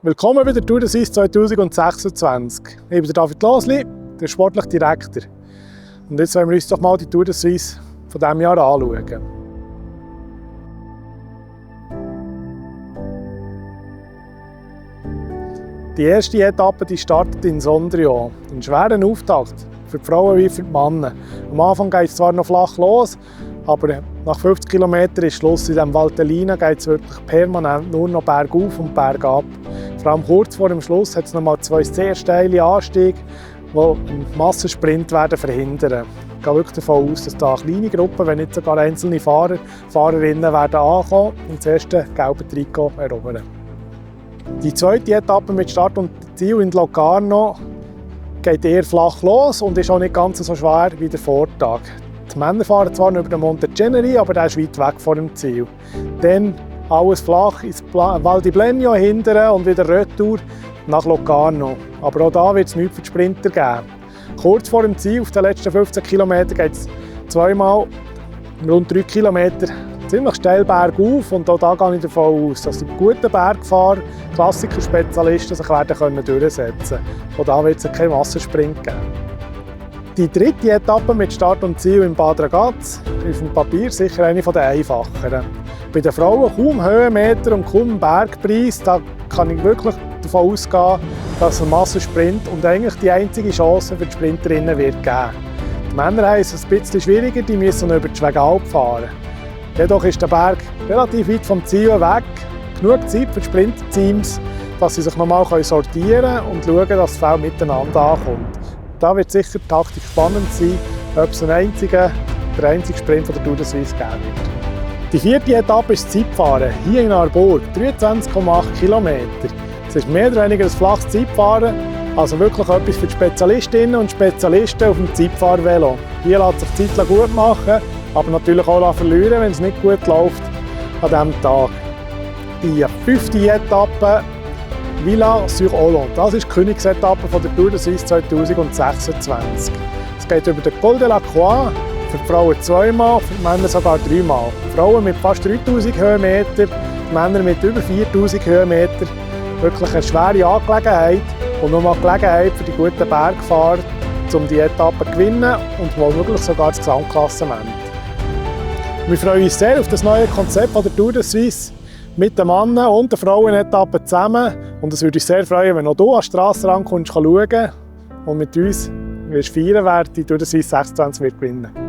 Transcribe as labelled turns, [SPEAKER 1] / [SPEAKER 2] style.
[SPEAKER 1] Willkommen bei der Tour de Suisse 2026. Ich bin der David Losli, der sportliche Direktor. Und jetzt wollen wir uns doch mal die Tour de Suisse von diesem Jahr anschauen. Die erste Etappe die startet in Sondrio. Ein schwerer Auftakt für die Frauen wie für die Männer. Am Anfang geht es zwar noch flach los, aber nach 50 km ist Schluss. In diesem Valtellina geht es wirklich permanent nur noch bergauf und bergab. Vor allem kurz vor dem Schluss hat es noch mal zwei sehr steile Anstiege, die einen Massensprint werden verhindern. Ich gehe wirklich davon aus, dass da kleine Gruppen, wenn nicht sogar einzelne Fahrerinnen werden ankommen und das erste gelbe Trikot erobern. Die zweite Etappe mit Start und Ziel in Locarno geht eher flach los und ist auch nicht ganz so schwer wie der Vortag. Die Männer fahren zwar noch über den Monte Ceneri, aber der ist weit weg vor dem Ziel. Dann alles flach ins Val di Blenio hinterher und wieder Retour nach Locarno. Aber auch da wird es nichts für die Sprinter geben. Kurz vor dem Ziel, auf den letzten 15 km, geht es zweimal rund 3 km ziemlich steil bergauf. Und auch da gehe ich davon aus, dass die guten Bergfahrer, Klassiker-Spezialisten sich werden durchsetzen können. Auch da wird es keinen Massensprint geben. Die dritte Etappe mit Start und Ziel in Bad Ragaz ist auf dem Papier sicher eine der einfacheren. Bei den Frauen kaum Höhenmeter und kaum Bergpreis. Da kann ich wirklich davon ausgehen, dass ein Massensprint und eigentlich die einzige Chance für die Sprinterinnen wird geben. Die Männer haben es ein bisschen schwieriger, die müssen noch über die Schwegalp fahren. Jedoch ist der Berg relativ weit vom Ziel weg. Genug Zeit für die Sprinterteams, dass sie sich nochmal sortieren können und schauen, dass das Feld miteinander ankommt. Da wird sicher die Taktik spannend sein, ob es der einzige Sprint von der Tour de Suisse geben wird. Die vierte Etappe ist das Zeitfahren, hier in Arbour, 23,8 km. Es ist mehr oder weniger ein flaches Zeitfahren, also wirklich etwas für die Spezialistinnen und Spezialisten auf dem Zeitfahrvelo. Hier lässt sich die Zeit gut machen, aber natürlich auch verlieren, wenn es nicht gut läuft an diesem Tag. Die fünfte Etappe, Villars-sur-Hollande. Das ist die Königsetappe von der Tour de Suisse 2026. Es geht über den Col de la Croix, für die Frauen zweimal, für die Männer sogar dreimal. Die Frauen mit fast 3000 Höhenmeter, die Männer mit über 4000 Höhenmeter. Wirklich eine schwere Angelegenheit und nochmal Gelegenheit für die guten Bergfahrer, um die Etappe zu gewinnen und womöglich sogar das Gesamtklassement. Wir freuen uns sehr auf das neue Konzept von der Tour de Suisse mit den Männern und den Frauen-Etappen zusammen. Und es würde uns sehr freuen, wenn auch du an den Strassenrand schauen und mit uns feiern, wer die Tour de Suisse 26 wird gewinnen.